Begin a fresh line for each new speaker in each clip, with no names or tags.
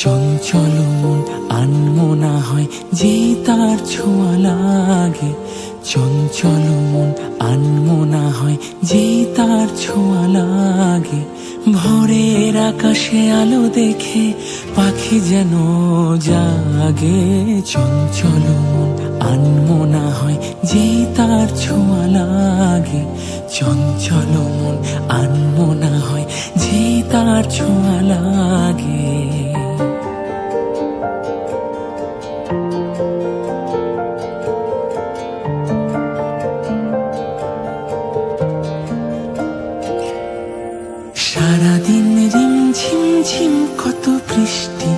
চঞ্চল মন আনমনা হয় যেই তার ছোঁয়া লাগে। চঞ্চল মন আনমনা হয় যেই তার ছোঁয়া লাগে। ভোরের আকাশে আলো দেখে পাখি যেন জাগে। চঞ্চল মন আনমনা হয় যেই তার ছোঁয়া লাগে। চঞ্চল মন আনমনা হয় যেই তার ছোঁয়া লাগে। সারাদিন রিমঝিম ঝিম কত বৃষ্টি,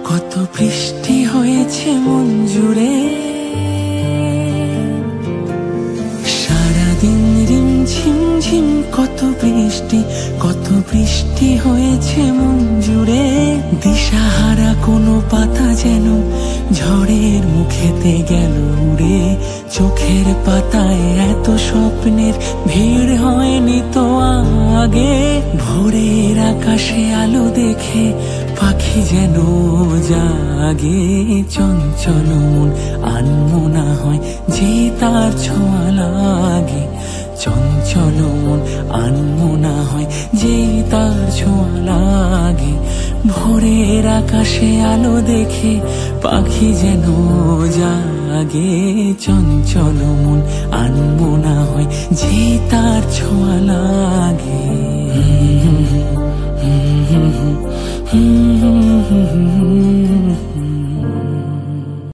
কত বৃষ্টি হয়েছে মন জুড়ে। সারাদিন রিমঝিম ঝিম কত বৃষ্টি, কত বৃষ্টি হয়েছে মন জুড়ে। দিশাহারা কোনো পাতা যেন ঝড়ের মুখেতে গেল উড়ে। চোখের পাতায় এত স্বপ্নের ভিড় হয়নি তো আগে। ভোরের আকাশে আলো দেখে পাখি যেন জাগে। চঞ্চল মন আনমনা হয় যে তার ছোঁয়া লাগে। চঞ্চল মন আনমনা হয় যে তার ছোঁয়া লাগে। ভোরের আকাশে আলো দেখে পাখি যেন জাগে। চঞ্চল মন আনমনা হয় যে তার ছোঁয়া লাগে।